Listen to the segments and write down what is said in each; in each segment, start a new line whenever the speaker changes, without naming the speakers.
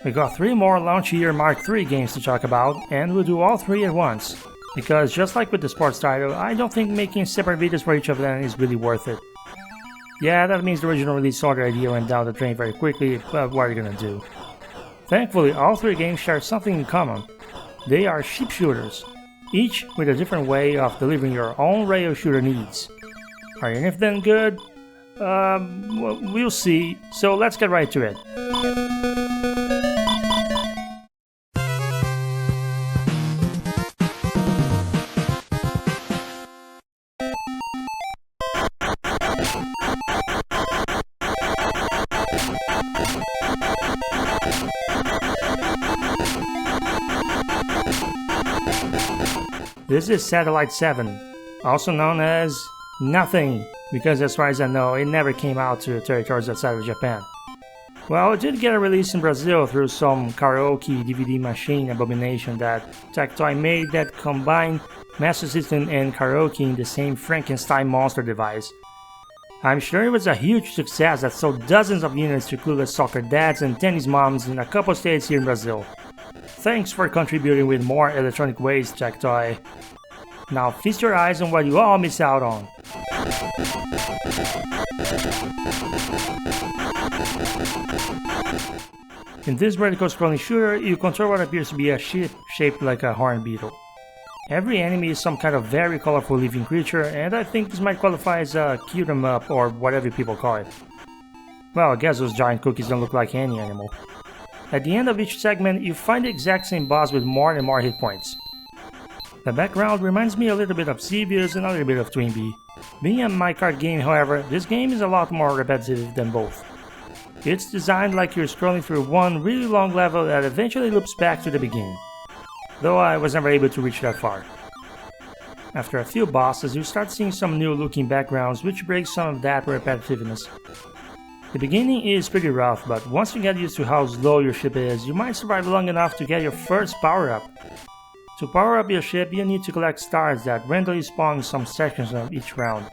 We got 3 more Launch Year Mark III games to talk about, and we'll do all 3 at once. Because just like with the sports title, I don't think making separate videos for each of them is really worth it. Yeah, that means the original release order idea went down the drain very quickly, but what are you gonna do? Thankfully, all 3 games share something in common. They are ship shooters, each with a different way of delivering your own rail shooter needs. Are any of them good? Well, we'll see, so let's get right to it. This is Satellite 7, also known as Nothing, because as far as I know, it never came out to territories outside of Japan. Well, it did get a release in Brazil through some karaoke DVD machine abomination that Tectoy made that combined Master System and karaoke in the same Frankenstein monster device. I'm sure it was a huge success that sold dozens of units to clueless soccer dads and tennis moms in a couple states here in Brazil. Thanks for contributing with more electronic waste, Tectoy. Now feast your eyes on what you all miss out on. In this vertical scrolling shooter, you control what appears to be a ship shaped like a horned beetle. Every enemy is some kind of very colorful living creature, and I think this might qualify as a cute 'em up or whatever people call it. Well, I guess those giant cookies don't look like any animal. At the end of each segment, you find the exact same boss with more and more hit points. The background reminds me a little bit of Xevious and a little bit of Twinbee. Being a minecart game, however, this game is a lot more repetitive than both. It's designed like you're scrolling through one really long level that eventually loops back to the beginning, though I was never able to reach that far. After a few bosses, you start seeing some new looking backgrounds which breaks some of that repetitiveness. The beginning is pretty rough, but once you get used to how slow your ship is, you might survive long enough to get your first power-up. To power up your ship, you need to collect stars that randomly spawn in some sections of each round.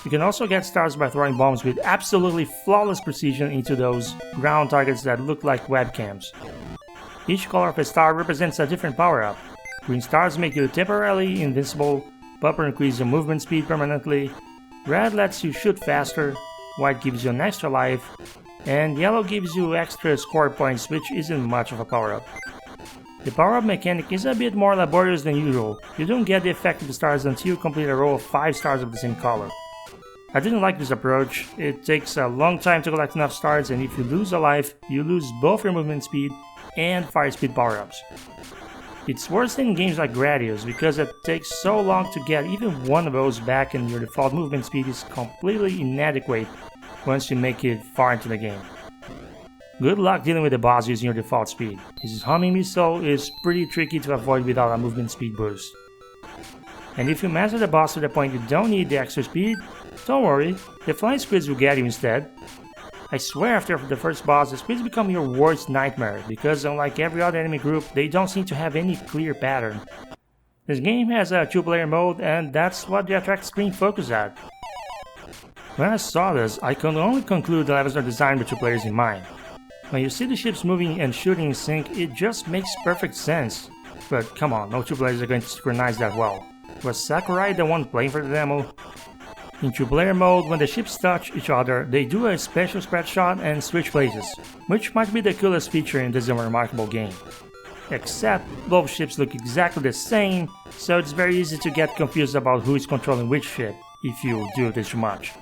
You can also get stars by throwing bombs with absolutely flawless precision into those ground targets that look like webcams. Each color of a star represents a different power-up. Green stars make you temporarily invincible, purple increases your movement speed permanently, red lets you shoot faster, white gives you an extra life, and yellow gives you extra score points, which isn't much of a power-up. The power-up mechanic is a bit more laborious than usual. You don't get the effective stars until you complete a row of 5 stars of the same color. I didn't like this approach. It takes a long time to collect enough stars, and if you lose a life, you lose both your movement speed and fire speed power-ups. It's worse than in games like Gradius, because it takes so long to get even one of those back, and your default movement speed is completely inadequate once you make it far into the game. Good luck dealing with the boss using your default speed. His homing missile is pretty tricky to avoid without a movement speed boost. And if you master the boss to the point you don't need the extra speed, don't worry, the flying squids will get you instead. I swear after the first boss, the squids become your worst nightmare, because unlike every other enemy group, they don't seem to have any clear pattern. This game has a 2-player mode, and that's what the attract screen focuses at. When I saw this, I could only conclude the levels are designed with 2 players in mind. When you see the ships moving and shooting in sync, it just makes perfect sense. But come on, no 2 players are going to synchronize that well. Was Sakurai the one playing for the demo? In 2-player mode, when the ships touch each other, they do a special spread shot and switch places, which might be the coolest feature in this remarkable game. Except, both ships look exactly the same, so it's very easy to get confused about who is controlling which ship, if you do this too much.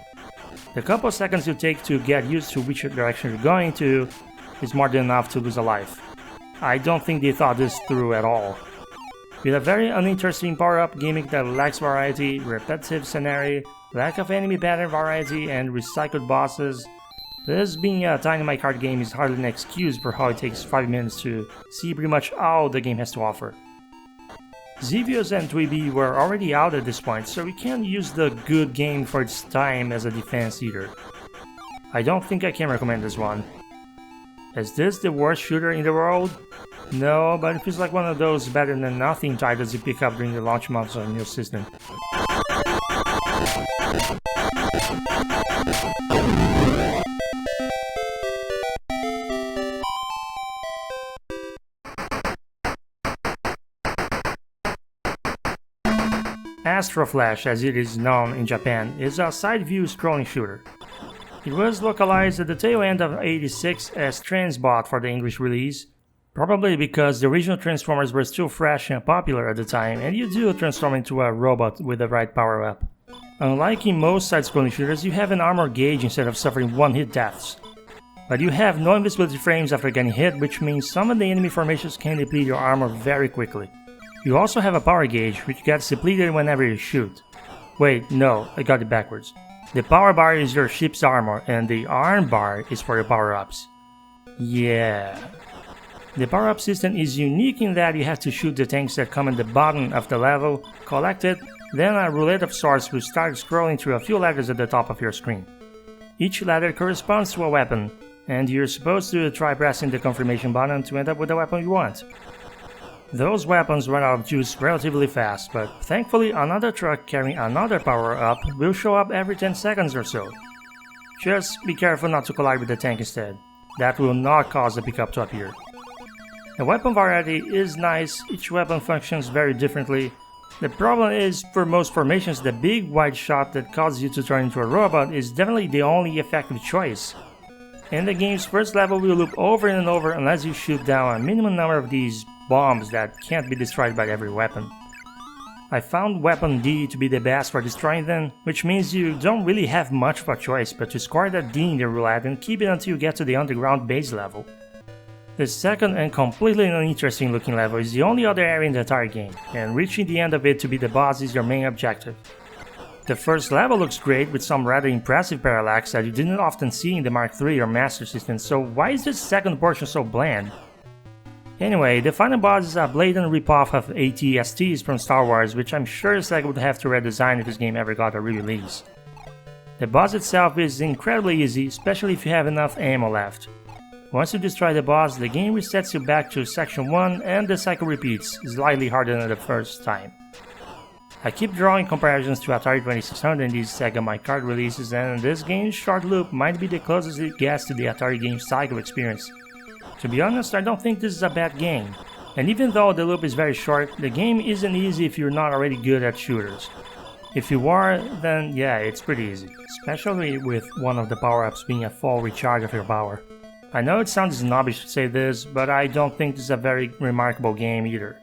The couple seconds you take to get used to which direction you're going to is more than enough to lose a life. I don't think they thought this through at all. With a very uninteresting power-up gimmick that lacks variety, repetitive scenario, lack of enemy pattern variety, and recycled bosses, this being a tiny minecart game is hardly an excuse for how it takes 5 minutes to see pretty much all the game has to offer. Xevious and Twinbee were already out at this point, so we can't use the good game for its time as a defense either. I don't think I can recommend this one. Is this the worst shooter in the world? No, but it feels like one of those better than nothing titles you pick up during the launch months of a new system. Astro Flash, as it is known in Japan, is a side-view scrolling shooter. It was localized at the tail end of '86 as Transbot for the English release, probably because the original Transformers were still fresh and popular at the time, and you do transform into a robot with the right power-up. Unlike in most side-scrolling shooters, you have an armor gauge instead of suffering one-hit deaths. But you have no invisibility frames after getting hit, which means some of the enemy formations can deplete your armor very quickly. You also have a power gauge, which gets depleted whenever you shoot. Wait, no, I got it backwards. The power bar is your ship's armor, and the arm bar is for your power-ups. Yeah. The power-up system is unique in that you have to shoot the tanks that come at the bottom of the level, collect it, then a roulette of sorts will start scrolling through a few letters at the top of your screen. Each letter corresponds to a weapon, and you're supposed to try pressing the confirmation button to end up with the weapon you want. Those weapons run out of juice relatively fast, but thankfully another truck carrying another power-up will show up every 10 seconds or so. Just be careful not to collide with the tank instead. That will not cause the pickup to appear. The weapon variety is nice, each weapon functions very differently. The problem is, for most formations, the big wide shot that causes you to turn into a robot is definitely the only effective choice. And the game's first level will loop over and over unless you shoot down a minimum number of these bombs that can't be destroyed by every weapon. I found weapon D to be the best for destroying them, which means you don't really have much of a choice but to score that D in the roulette and keep it until you get to the underground base level. The second and completely uninteresting looking level is the only other area in the entire game, and reaching the end of it to be the boss is your main objective. The first level looks great with some rather impressive parallax that you didn't often see in the Mark III or Master System, so why is this second portion so bland? Anyway, the final boss is a blatant ripoff of AT-STs from Star Wars, which I'm sure Sega would have to redesign if this game ever got a re-release. The boss itself is incredibly easy, especially if you have enough ammo left. Once you destroy the boss, the game resets you back to section 1 and the cycle repeats, slightly harder than the first time. I keep drawing comparisons to Atari 2600 in these Sega My Card releases, and this game's short loop might be the closest it gets to the Atari game's cycle experience. To be honest, I don't think this is a bad game, and even though the loop is very short, the game isn't easy if you're not already good at shooters. If you are, then yeah, it's pretty easy, especially with one of the power-ups being a full recharge of your power. I know it sounds snobbish to say this, but I don't think this is a very remarkable game either.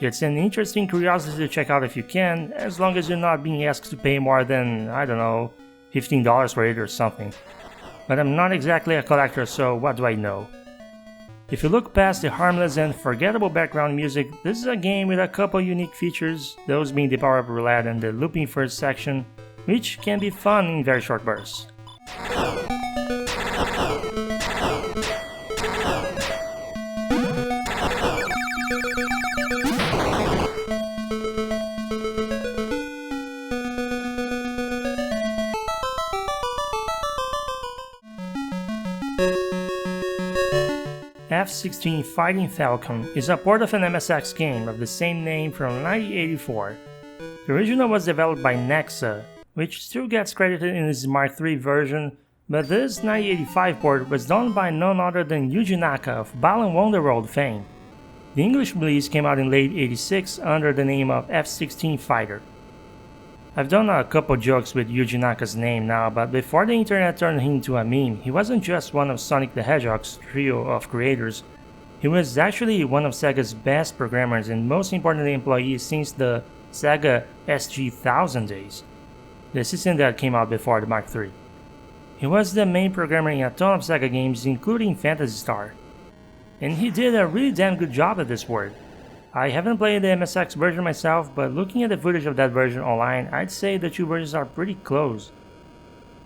It's an interesting curiosity to check out if you can, as long as you're not being asked to pay more than, I don't know, $15 for it or something. But I'm not exactly a collector, so what do I know? If you look past the harmless and forgettable background music, this is a game with a couple unique features, those being the power-up roulette and the looping first section, which can be fun in very short bursts. F-16 Fighting Falcon is a port of an MSX game of the same name from 1984. The original was developed by Nexa, which still gets credited in its Mark III version, but this 1985 port was done by none other than Yuji Naka of Balan Wonderworld fame. The English release came out in late '86 under the name of F-16 Fighter. I've done a couple jokes with Yuji Naka's name now, but before the internet turned him into a meme, he wasn't just one of Sonic the Hedgehog's trio of creators. He was actually one of Sega's best programmers and most importantly employees since the Sega SG-1000 days, the system that came out before the Mark III. He was the main programmer in a ton of Sega games, including Phantasy Star. And he did a really damn good job at this work. I haven't played the MSX version myself, but looking at the footage of that version online, I'd say the two versions are pretty close.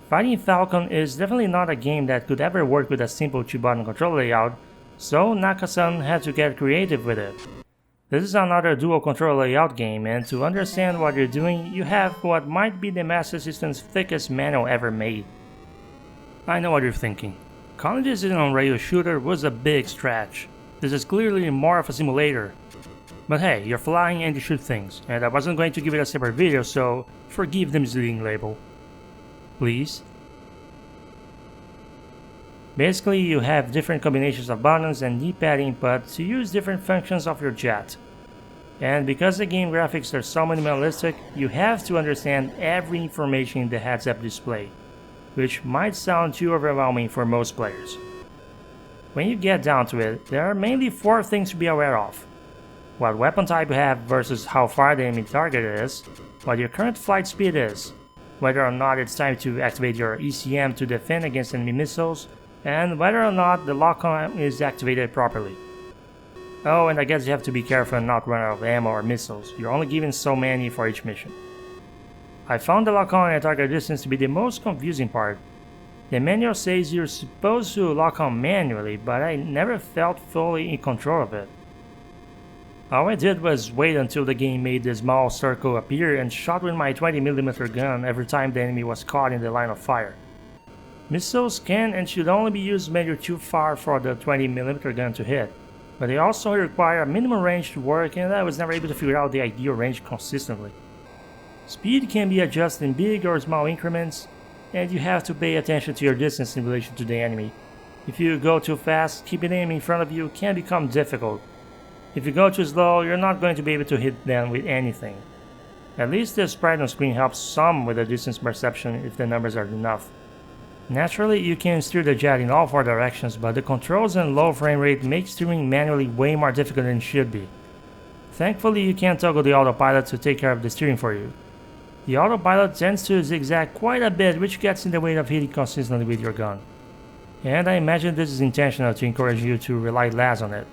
Fighting Falcon is definitely not a game that could ever work with a simple 2-button controller layout, so Naka-san had to get creative with it. This is another dual controller layout game, and to understand what you're doing, you have what might be the Master System's thickest manual ever made. I know what you're thinking. Calling this an on-rail shooter was a big stretch. This is clearly more of a simulator. But hey, you're flying and you shoot things, and I wasn't going to give it a separate video, so forgive the misleading label. Please? Basically, you have different combinations of buttons and D-pad input to use different functions of your jet. And because the game graphics are so minimalistic, you have to understand every information in the heads-up display, which might sound too overwhelming for most players. When you get down to it, there are mainly 4 things to be aware of. What weapon type you have versus how far the enemy target is, what your current flight speed is, whether or not it's time to activate your ECM to defend against enemy missiles, and whether or not the lock-on is activated properly. Oh, and I guess you have to be careful and not run out of ammo or missiles, you're only given so many for each mission. I found the lock-on and target distance to be the most confusing part. The manual says you're supposed to lock on manually, but I never felt fully in control of it. All I did was wait until the game made the small circle appear and shot with my 20mm gun every time the enemy was caught in the line of fire. Missiles can and should only be used when you're too far for the 20mm gun to hit, but they also require a minimum range to work, and I was never able to figure out the ideal range consistently. Speed can be adjusted in big or small increments, and you have to pay attention to your distance in relation to the enemy. If you go too fast, keeping them in front of you can become difficult. If you go too slow, you're not going to be able to hit them with anything. At least the sprite on screen helps some with the distance perception if the numbers are enough. Naturally, you can steer the jet in all 4 directions, but the controls and low frame rate make steering manually way more difficult than it should be. Thankfully, you can toggle the autopilot to take care of the steering for you. The autopilot tends to zigzag quite a bit, which gets in the way of hitting consistently with your gun. And I imagine this is intentional to encourage you to rely less on it.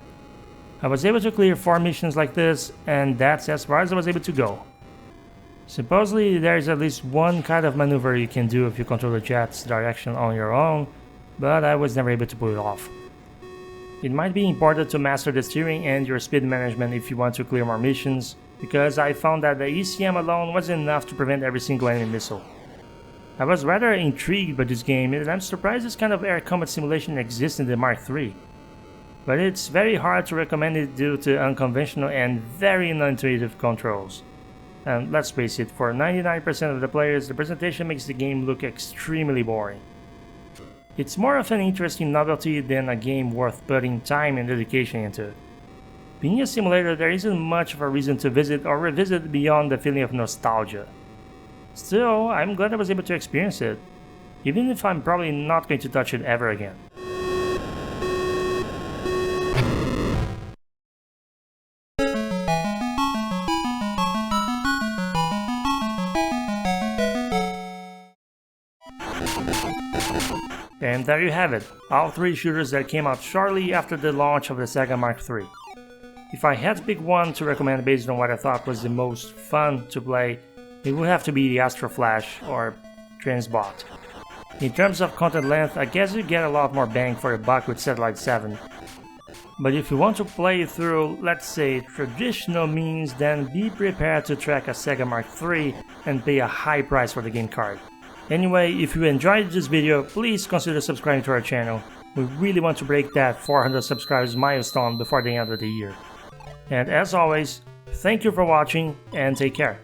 I was able to clear 4 missions like this, and that's as far as I was able to go. Supposedly there is at least one kind of maneuver you can do if you control the jet's direction on your own, but I was never able to pull it off. It might be important to master the steering and your speed management if you want to clear more missions, because I found that the ECM alone wasn't enough to prevent every single enemy missile. I was rather intrigued by this game, and I'm surprised this kind of air combat simulation exists in the Mark III. But it's very hard to recommend it due to unconventional and very non-intuitive controls. And let's face it, for 99% of the players, the presentation makes the game look extremely boring. It's more of an interesting novelty than a game worth putting time and dedication into. Being a simulator, there isn't much of a reason to visit or revisit beyond the feeling of nostalgia. Still, I'm glad I was able to experience it, even if I'm probably not going to touch it ever again. And there you have it, all 3 shooters that came out shortly after the launch of the Sega Mark III. If I had to pick one to recommend based on what I thought was the most fun to play, it would have to be the Astro Flash or Transbot. In terms of content length, I guess you get a lot more bang for your buck with Satellite 7. But if you want to play through, let's say, traditional means, then be prepared to track a Sega Mark III and pay a high price for the game card. Anyway, if you enjoyed this video, please consider subscribing to our channel. We really want to break that 400 subscribers milestone before the end of the year. And as always, thank you for watching and take care.